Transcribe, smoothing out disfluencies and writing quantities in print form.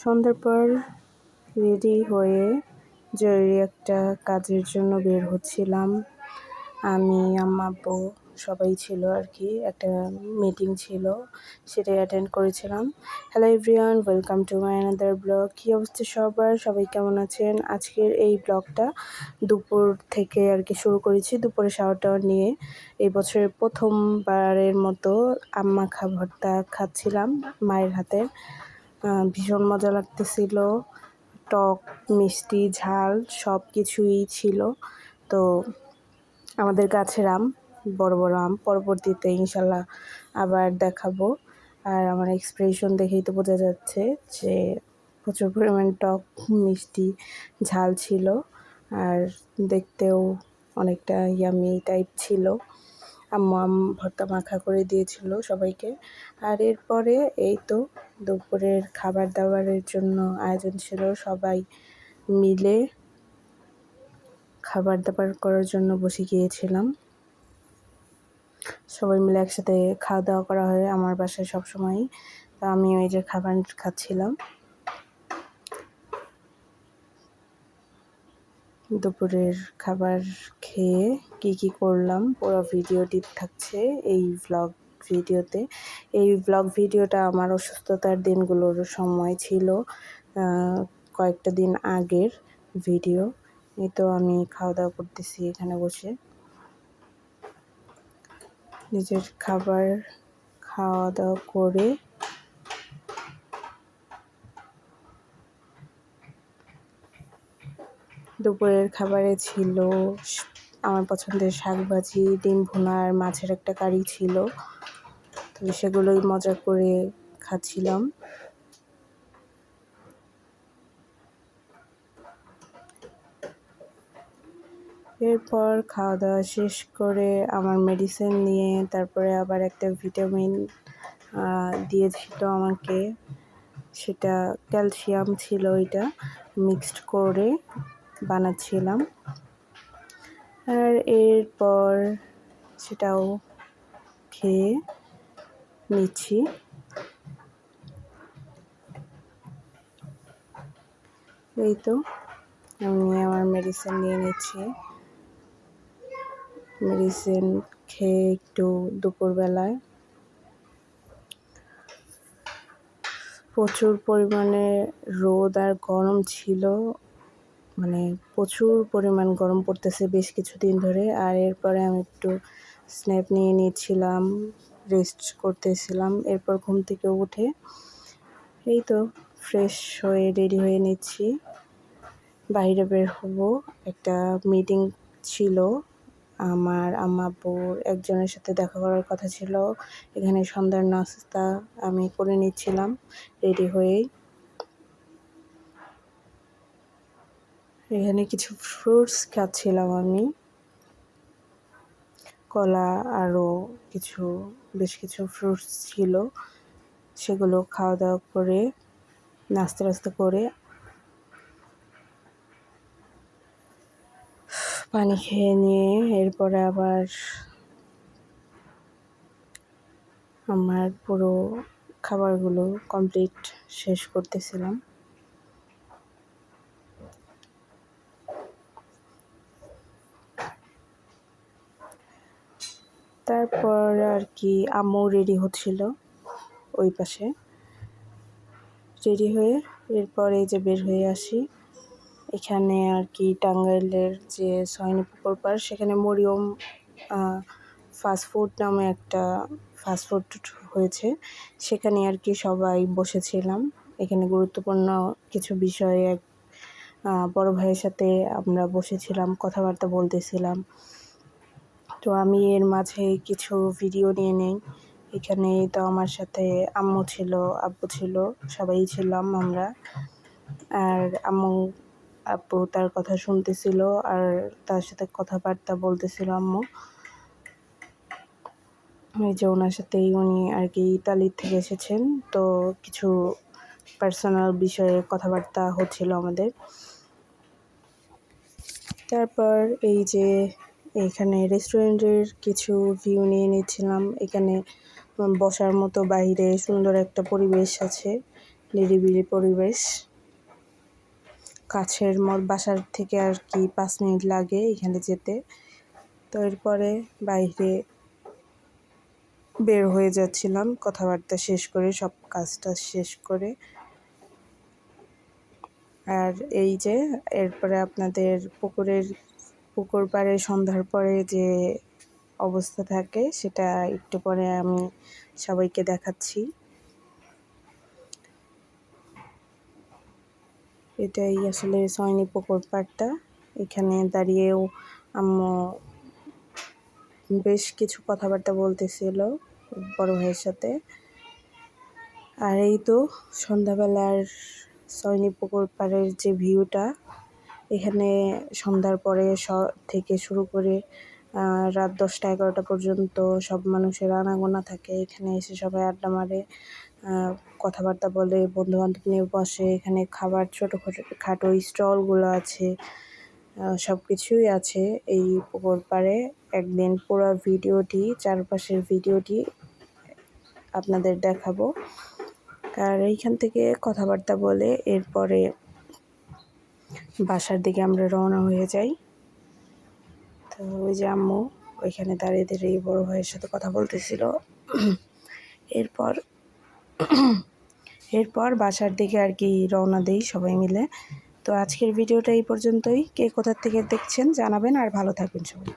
সন্ধ্যার পর রেডি হয়ে জরুরি একটা কাজের জন্য বের হচ্ছিলাম। আমি, আম্মা, আব্বু সবাই ছিল আর কি। একটা মিটিং ছিল, সেটাই অ্যাটেন্ড করেছিলাম। Hello everyone, welcome to my another blog. কী অবস্থা সবাই কেমন আছেন? আজকের এই ব্লগটা দুপুর থেকে আর কি শুরু করেছি, দুপুরে শাওয়ার টাওয়ার নিয়ে। এই বছরের প্রথমবারের মতো আম মাখা ভর্তা খাচ্ছিলাম মায়ের হাতে। ভীষণ মজা লাগতেছিল, টক, মিষ্টি, ঝাল সব কিছুই ছিল। তো আমাদের গাছের আম, বড় বড় আম, পরবর্তীতে ইনশাল্লাহ আবার দেখাবো। আর আমার এক্সপ্রেশন দেখেই তো বোঝা যাচ্ছে যে প্রচুর পরিমাণ টক, মিষ্টি, ঝাল ছিল। আর দেখতেও অনেকটা ইয়ামি টাইপ ছিল। আম্মু আম ভর্তা মাখা করে দিয়েছিল সবাইকে। আর এরপরে এই তো দুপুরের খাবার দাবারের জন্য আয়োজন ছিল। সবাই মিলে খাবার দাবার করার জন্য বসে গিয়েছিলাম। সবাই মিলে একসাথে খাওয়া দাওয়া করা হয় আমার বাসায় সবসময়ই। তো আমি ওই যে খাবার খাচ্ছিলাম। দুপুরের খাবার খেয়ে কি করলাম পুরো ভিডিওটি থাকছে এই ব্লগ ভিডিওতে। এই ব্লগ ভিডিওটা আমার অসুস্থতার দিনগুলোর সময় ছিল, কয়েকটা দিন আগের ভিডিও। এই তো আমি খাওয়া দাওয়া করতেছি এখানে বসে। নিজের খাবার খাওয়া দাওয়া করে দুপুরের খাবারে ছিল আমার পছন্দের শাকভাজি, ডিম ভুনা আর মাছের একটা কারি ছিল। তো সেগুলোই মজা করে খাচ্ছিলাম। এরপর খাওয়া দাওয়া শেষ করে আমার মেডিসিন নিয়ে তারপরে আবার একটা ভিটামিন দিয়েছিল আমাকে, সেটা ক্যালসিয়াম ছিল, এটা মিক্সড করে বানাচ্ছিলাম। আর এরপর সেটাও খেয়ে নিচ্ছি। এই তো আমি আমার মেডিসিন নিয়ে নিচ্ছি। মেডিসিন খেয়ে একটু দুপুরবেলায় প্রচুর পরিমাণে রোদ আর গরম ছিল, মানে প্রচুর পরিমাণ গরম পড়তেছে বেশ কিছুদিন ধরে। আর এরপরে আমি একটু স্ন্যাপ নিয়ে নিচ্ছিলাম, রেস্ট করতেছিলাম। এরপর ঘুম থেকে উঠে এই তো ফ্রেশ হয়ে রেডি হয়ে নিচ্ছি, বাইরে বের হব। একটা মিটিং ছিল, আমার আম্মা আব্বুর একজনের সাথে দেখা করার কথা ছিল। এখানে সন্ধ্যার নাস্তা আমি করে নিচ্ছিলাম রেডি হয়েই। এখানে কিছু ফ্রুটস খাচ্ছিলাম আমি, কলা আরও বেশ কিছু ফ্রুটস ছিল, সেগুলো খাওয়া দাওয়া করে নাস্তা করে পানি খেয়ে নিয়ে এরপরে আবার আমার পুরো খাবারগুলো কমপ্লিট শেষ করতেছিলাম। তারপর আর কি আম্মু রেডি হচ্ছিল ওই পাশে। রেডি হয়ে এরপর এই যে বের হয়ে আসি। এখানে আর কি টাঙ্গাইলের যে সয়নি পুকুর পাড়, সেখানে মরিয়ম ফাস্টফুড নামে একটা ফাস্টফুড হয়েছে, সেখানে আর কি সবাই বসেছিলাম। এখানে গুরুত্বপূর্ণ কিছু বিষয়ে বড় ভাইয়ের সাথে আমরা বসেছিলাম, কথাবার্তা বলতেছিলাম। তো আমি এর মাঝে কিছু ভিডিও নিয়ে নেই। এখানে তো আমার সাথে আম্মু ছিল, আব্বু ছিল, সবাই ছিলাম আমরা। আর আব্বু তার কথা শুনতেছিল আর তার সাথে কথাবার্তা বলতেছিল আম্মু। এই যে ওনার সাথেই, উনি আর কি ইতালি থেকে এসেছেন, তো কিছু পার্সোনাল বিষয়ে কথাবার্তা হচ্ছিল আমাদের। তারপর এই যে এখানে রেস্টুরেন্টের কিছু ভিউ নিয়ে নিচ্ছিলাম। এখানে বসার মতো বাইরে সুন্দর একটা পরিবেশ আছে, নিরিবিলি পরিবেশ, কাছের বাসার থেকে আর কি 5 মিনিট লাগে এখানে যেতে। তো এরপরে বাইরে বের হয়ে যাচ্ছিলাম কথাবার্তা শেষ করে, সব কাজটা শেষ করে। আর এই যে এরপরে আপনাদের পুকুর পাড়ে সন্ধ্যার পরে যে অবস্থা থাকে সেটা একটু পরে আমি সবাইকে দেখাচ্ছি। এটাই আসলে সয়নি পুকুর পাড়টা। এখানে দাঁড়িয়েও আম্মু বেশ কিছু কথাবার্তা বলতেছিল বড় ভাইয়ের সাথে। আর এই তো সন্ধ্যাবেলার সয়নি পুকুর পাড়ের যে ভিউটা, এখানে সন্ধ্যার পরে থেকে শুরু করে রাত 10টা-11টা পর্যন্ত সব মানুষের আনাগোনা থাকে। এখানে এসে সবাই আড্ডা মারে, কথাবার্তা বলে, বন্ধুবান্ধব নিয়ে বসে। এখানে খাবার ছোটোখাটো স্টলগুলো আছে, সব কিছুই আছে এই পুকুর পাড়ে। একদিন পুরো চারপাশের ভিডিওটি আপনাদের দেখাবো। আর এইখান থেকে কথাবার্তা বলে এরপরে বাসার দিকে আমরা রওনা হয়ে যাই। তো ওই যে আম্মু ওইখানে দাঁড়িয়ে বড় ভাইয়ের সাথে কথা বলতেছিল। এরপর বাসার দিকে আর কি রওনা দেই সবাই মিলে। তো আজকের ভিডিওটা এই পর্যন্তই। কে কোথা থেকে দেখছেন জানাবেন, আর ভালো থাকবেন সবাই।